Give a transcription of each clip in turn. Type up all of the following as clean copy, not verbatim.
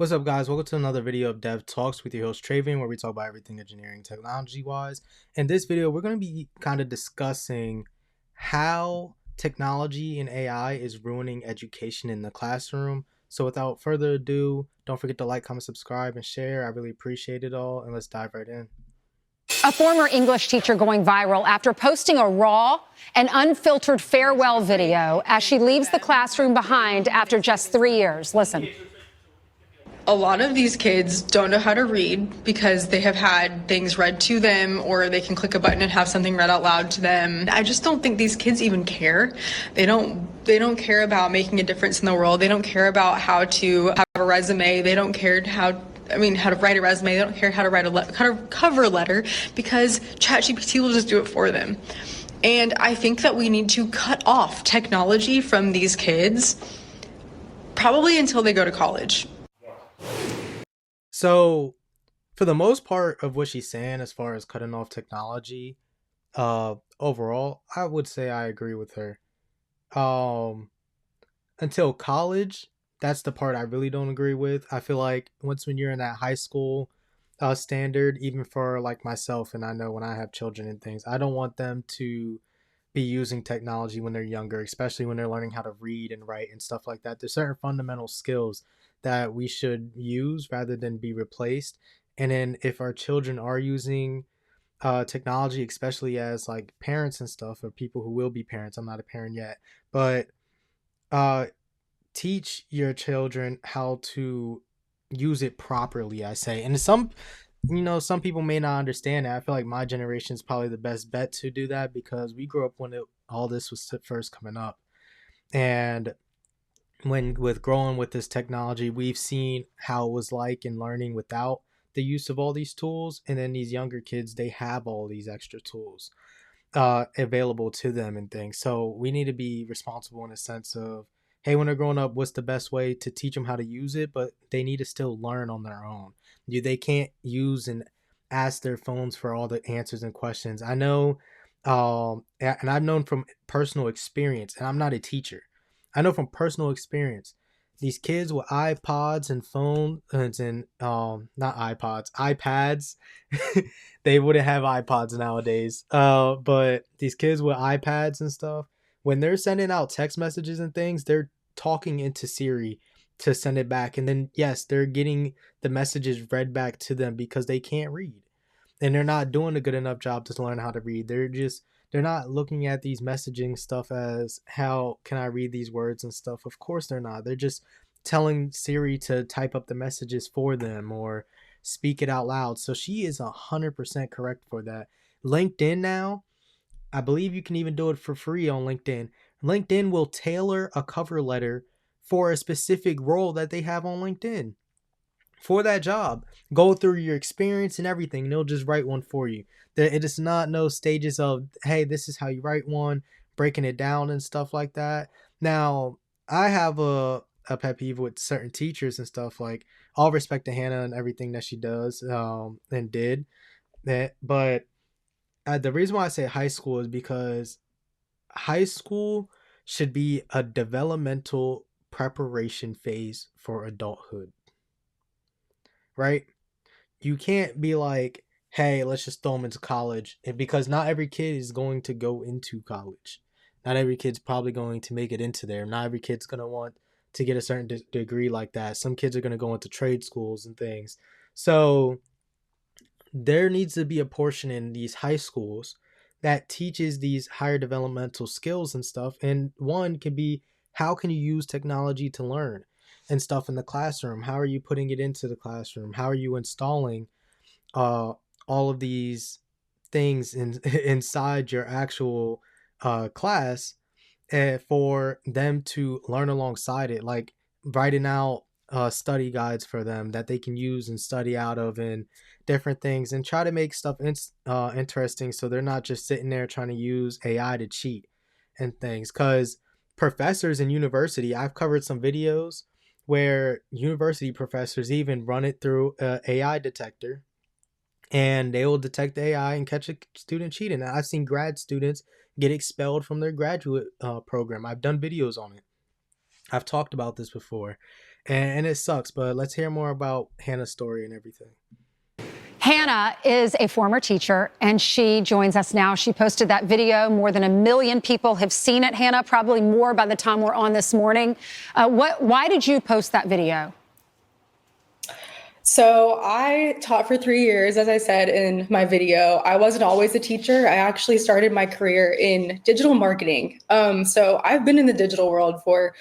What's up, guys? Welcome to another video of Dev Talks with your host Travian, where we talk about everything engineering technology wise. In this video, we're going to be kind of discussing how technology and AI is ruining education in the classroom. So without further ado, don't forget to like, comment, subscribe, and share. I really appreciate it all, and let's dive right in. A former English teacher going viral after posting a raw and unfiltered farewell video as she leaves the classroom behind after just 3 years. Listen. A lot of these kids don't know how to read because they have had things read to them, or they can click a button and have something read out loud to them. I just don't think these kids even care. They don't care about making a difference in the world. They don't care about how to have a resume. They don't care how to write a resume. They don't care how to write a cover letter because ChatGPT will just do it for them. And I think that we need to cut off technology from these kids probably until they go to college. So, for the most part of what she's saying, as far as cutting off technology, overall, I would say I agree with her. Until college, that's the part I really don't agree with. I feel like when you're in that high school standard, even for like myself, and I know when I have children and things, I don't want them to be using technology when they're younger, especially when they're learning how to read and write and stuff like that. There's certain fundamental skills that we should use rather than be replaced. And then if our children are using technology, especially as like parents and stuff, or people who will be parents, I'm not a parent yet, but teach your children how to use it properly, I say. And some people may not understand that. I feel like my generation is probably the best bet to do that because we grew up when all this was first coming up. And with growing with this technology, we've seen how it was like in learning without the use of all these tools. And then these younger kids, they have all these extra tools available to them and things. So we need to be responsible in a sense of, hey, when they're growing up, what's the best way to teach them how to use it? But they need to still learn on their own. They can't use and ask their phones for all the answers and questions. I know, and I've known from personal experience, and I'm not a teacher. I know from personal experience, these kids with iPods and phones and not iPods, iPads, they wouldn't have iPods nowadays. But these kids with iPads and stuff, when they're sending out text messages and things, they're talking into Siri to send it back. And then, yes, they're getting the messages read back to them because they can't read. And they're not doing a good enough job to learn how to read. They're not looking at these messaging stuff as, how can I read these words and stuff? Of course they're not. They're just telling Siri to type up the messages for them or speak it out loud. So she is 100% correct for that. LinkedIn now, I believe you can even do it for free on LinkedIn. LinkedIn will tailor a cover letter for a specific role that they have on LinkedIn for that job. Go through your experience and everything, and they'll just write one for you. It is not no stages of, hey, this is how you write one, breaking it down and stuff like that. Now, I have a pet peeve with certain teachers and stuff. Like, all respect to Hannah and everything that she does and did. But the reason why I say high school is because high school should be a developmental preparation phase for adulthood, right? You can't be like, hey, let's just throw them into college, because not every kid is going to go into college. Not every kid's probably going to make it into there. Not every kid's going to want to get a certain degree like that. Some kids are going to go into trade schools and things. So there needs to be a portion in these high schools that teaches these higher developmental skills and stuff. And one could be, how can you use technology to learn and stuff in the classroom? How are you putting it into the classroom? How are you installing all of these things inside your actual class for them to learn alongside it, like writing out study guides for them that they can use and study out of, and different things, and try to make stuff interesting, so they're not just sitting there trying to use AI to cheat and things. Because professors in university, I've covered some videos where university professors even run it through a AI detector, and they will detect the AI and catch a student cheating. And I've seen grad students get expelled from their graduate program. I've done videos on it. I've talked about this before. and it sucks. But let's hear more about Hannah's story and everything. Hannah is a former teacher, and she joins us now. She posted that video. More than 1 million people have seen it, Hannah, probably more by the time we're on this morning. Why did you post that video? So I taught for 3 years, as I said in my video. I wasn't always a teacher. I actually started my career in digital marketing. So I've been in the digital world for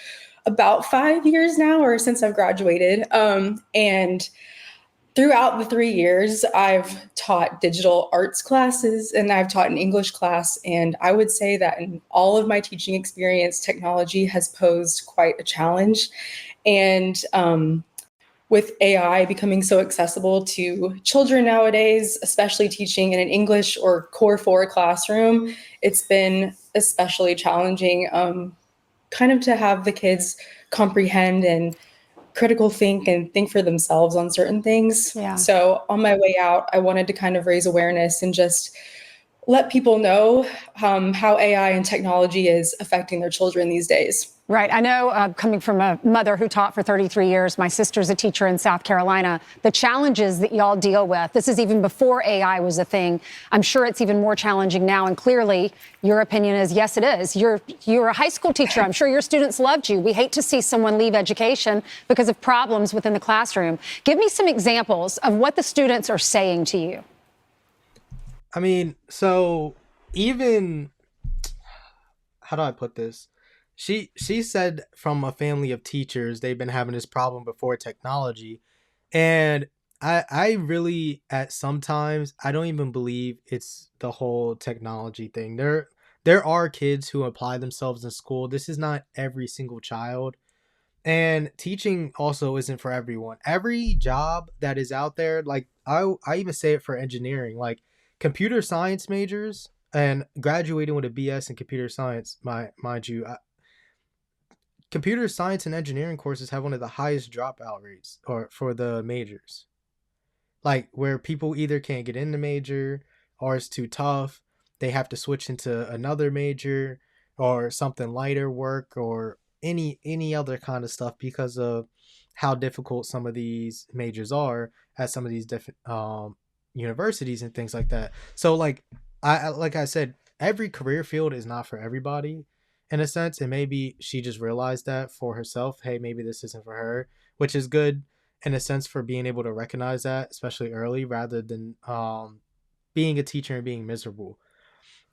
about 5 years now, or since I've graduated. And throughout the 3 years, I've taught digital arts classes and I've taught an English class. And I would say that in all of my teaching experience, technology has posed quite a challenge. And with AI becoming so accessible to children nowadays, especially teaching in an English or Core 4 classroom, it's been especially challenging kind of to have the kids comprehend and critical think and think for themselves on certain things. Yeah. So on my way out, I wanted to kind of raise awareness and just let people know how AI and technology is affecting their children these days. Right. I know, coming from a mother who taught for 33 years, my sister's a teacher in South Carolina, the challenges that y'all deal with, this is even before AI was a thing. I'm sure it's even more challenging now. And clearly, your opinion is, yes, it is. You're a high school teacher. I'm sure your students loved you. We hate to see someone leave education because of problems within the classroom. Give me some examples of what the students are saying to you. I mean, so even how do I put this? She said from a family of teachers they've been having this problem before technology, and I really at sometimes I don't even believe it's the whole technology thing. There are kids who apply themselves in school. This is not every single child. And teaching also isn't for everyone. Every job that is out there, like I even say it for engineering, like computer science majors and graduating with a BS in computer science, mind you, computer science and engineering courses have one of the highest dropout rates or for the majors. Like where people either can't get in the major or it's too tough, they have to switch into another major or something lighter work or any other kind of stuff because of how difficult some of these majors are at some of these different universities and things like that. So like I said, every career field is not for everybody in a sense, and maybe she just realized that for herself. Hey, maybe this isn't for her, which is good in a sense for being able to recognize that, especially early, rather than being a teacher and being miserable.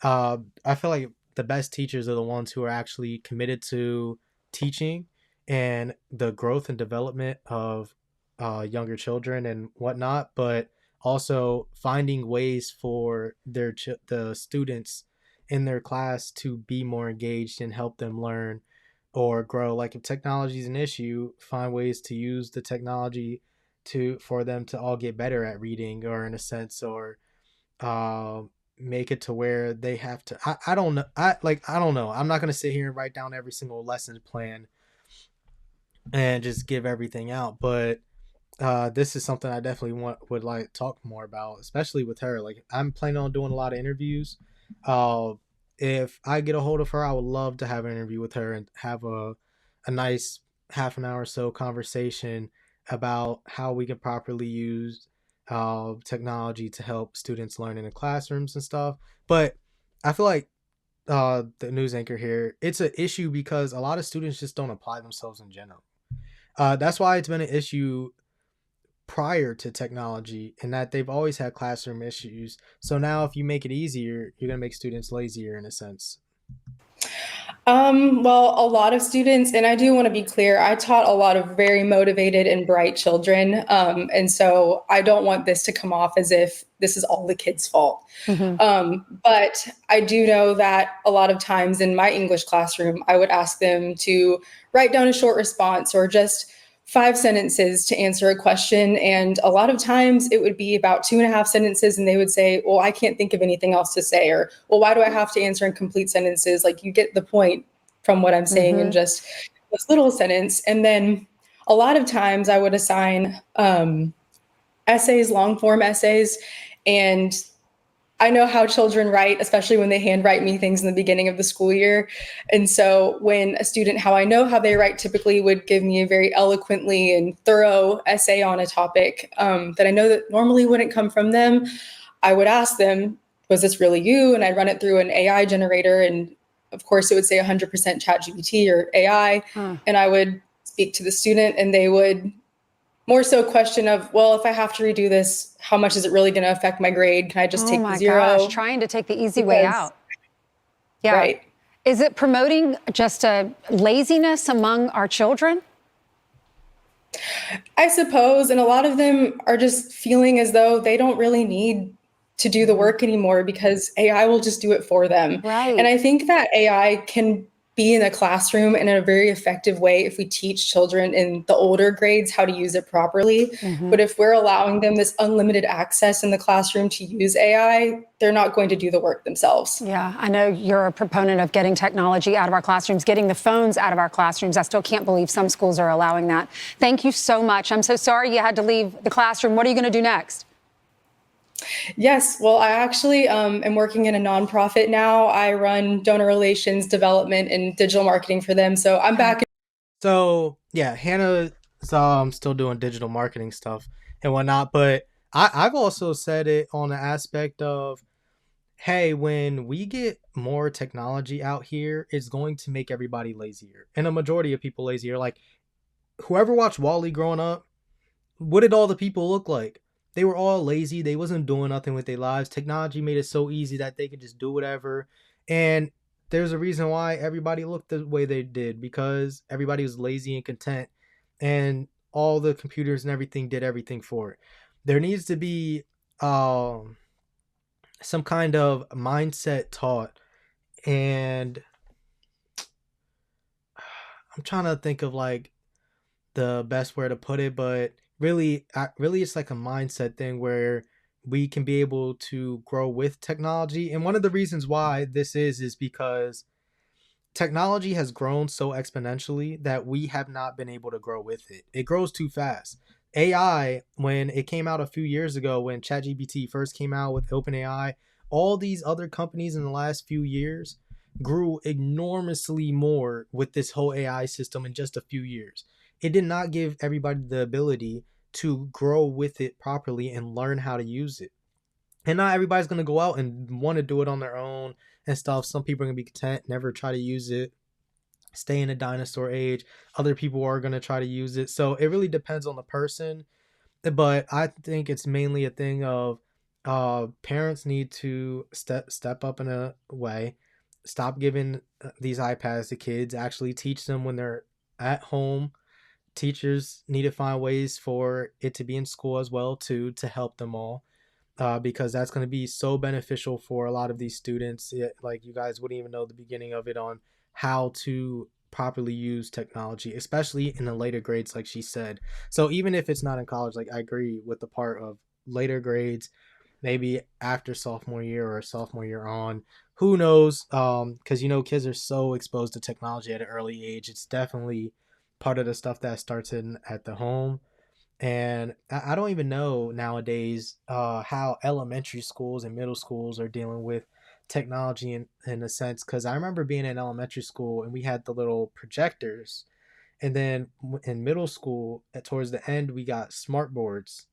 I feel like the best teachers are the ones who are actually committed to teaching and the growth and development of younger children and whatnot, but also finding ways for the students in their class to be more engaged and help them learn or grow. Like if technology is an issue, find ways to use the technology to for them to all get better at reading, or in a sense, or uh, make it to where they have to. I don't know. I don't know. I'm not gonna sit here and write down every single lesson plan and just give everything out, but this is something I definitely would like to talk more about, especially with her. Like I'm planning on doing a lot of interviews. Uh, if I get a hold of her, I would love to have an interview with her and have a nice half an hour or so conversation about how we can properly use technology to help students learn in the classrooms and stuff. But I feel like the news anchor here, it's an issue because a lot of students just don't apply themselves in general. That's why it's been an issue prior to technology, and that they've always had classroom issues. So now if you make it easier, you're going to make students lazier in a sense. Well, a lot of students, and I do want to be clear, I taught a lot of very motivated and bright children. And so I don't want this to come off as if this is all the kids' fault. But I do know that a lot of times in my English classroom, I would ask them to write down a short response or just 5 sentences to answer a question. And a lot of times it would be about 2.5 sentences. And they would say, well, I can't think of anything else to say. Or, well, why do I have to answer in complete sentences? Like you get the point from what I'm saying in just this little sentence. And then a lot of times I would assign essays, long form essays. And I know how children write, especially when they handwrite me things in the beginning of the school year. And so when a student, how I know how they write typically would give me a very eloquently and thorough essay on a topic that I know that normally wouldn't come from them, I would ask them, was this really you? And I'd run it through an AI generator. And of course, it would say 100% ChatGPT or AI. And I would speak to the student and they would more so question of, well, if I have to redo this, how much is it really going to affect my grade? Can I just Oh take the my gosh, zero? trying to take the easy way Because, out. Yeah. right. Is it promoting just a laziness among our children? I suppose. And a lot of them are just feeling as though they don't really need to do the work anymore because AI will just do it for them. Right. And I think that AI can be in a classroom in a very effective way if we teach children in the older grades how to use it properly. But if we're allowing them this unlimited access in the classroom to use AI, they're not going to do the work themselves. Yeah, I know you're a proponent of getting technology out of our classrooms, getting the phones out of our classrooms. I still can't believe some schools are allowing that. Thank you so much. I'm so sorry you had to leave the classroom. What are you going to do next? Yes, well, I actually am working in a nonprofit now. I run donor relations, development, and digital marketing for them. So I'm back. So yeah, Hannah is still doing digital marketing stuff and whatnot, but I've also said it on the aspect of, hey, when we get more technology out here, it's going to make everybody lazier, and a majority of people lazier. Like, whoever watched Wall-E growing up, what did all the people look like? They were all lazy. They wasn't doing nothing with their lives. Technology made it so easy that they could just do whatever. And there's a reason why everybody looked the way they did, because everybody was lazy and content, and all the computers and everything did everything for it. There needs to be um some kind of mindset taught, and I'm trying to think of like the best way to put it, but really it's like a mindset thing where we can be able to grow with technology. And one of the reasons why this is because technology has grown so exponentially that we have not been able to grow with it. It grows too fast. AI, when it came out a few years ago, when ChatGPT first came out with OpenAI, all these other companies in the last few years grew enormously more with this whole AI system in just a few years. It did not give everybody the ability to grow with it properly and learn how to use it. And not everybody's going to go out and want to do it on their own and stuff. Some people are going to be content, never try to use it, stay in a dinosaur age. Other people are going to try to use it. So it really depends on the person. But I think it's mainly a thing of parents need to step up in a way, stop giving these iPads to kids, actually teach them when they're at home. Teachers need to find ways for it to be in school as well too, to help them all, because that's going to be so beneficial for a lot of these students. Like, you guys wouldn't even know the beginning of it on how to properly use technology, especially in the later grades, like she said. So even if it's not in college, like, I agree with the part of later grades, maybe after sophomore year or sophomore year on. Who knows? Because kids are so exposed to technology at an early age. It's definitely part of the stuff that starts in at the home. And I don't even know nowadays how elementary schools and middle schools are dealing with technology in a sense. Because I remember being in elementary school and we had the little projectors. And then in middle school, towards the end, we got smart boards.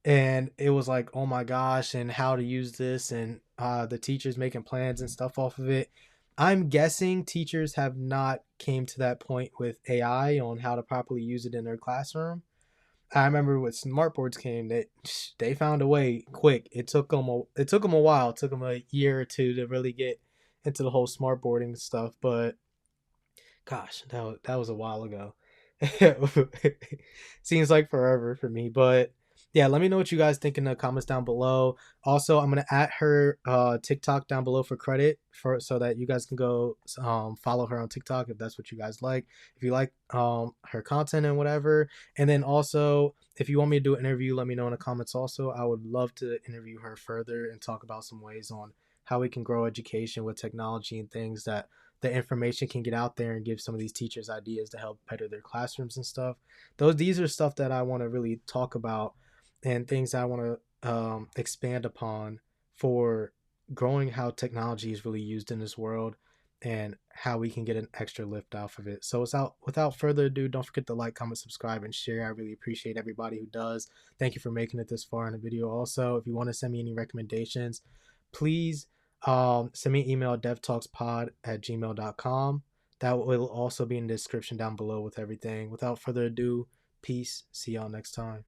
And it was like, oh my gosh, and how to use this, and the teachers making plans and stuff off of it. I'm guessing teachers have not came to that point with AI on how to properly use it in their classroom. I remember when smartboards came, they found a way quick. It took them a while. It took them a year or two to really get into the whole smartboarding stuff. But gosh, that was a while ago. Seems like forever for me, but yeah, let me know what you guys think in the comments down below. Also, I'm gonna add her TikTok down below for credit, for so that you guys can go follow her on TikTok if that's what you guys like. If you like her content and whatever. And then also, if you want me to do an interview, let me know in the comments also. I would love to interview her further and talk about some ways on how we can grow education with technology and things, that the information can get out there and give some of these teachers ideas to help better their classrooms and stuff. These are stuff that I want to really talk about, and things I want to expand upon for growing how technology is really used in this world and how we can get an extra lift off of it. So without further ado, don't forget to like, comment, subscribe, and share. I really appreciate everybody who does. Thank you for making it this far in the video. Also, if you want to send me any recommendations, please send me an email at devtalkspod@gmail.com. That will also be in the description down below with everything. Without further ado, peace. See y'all next time.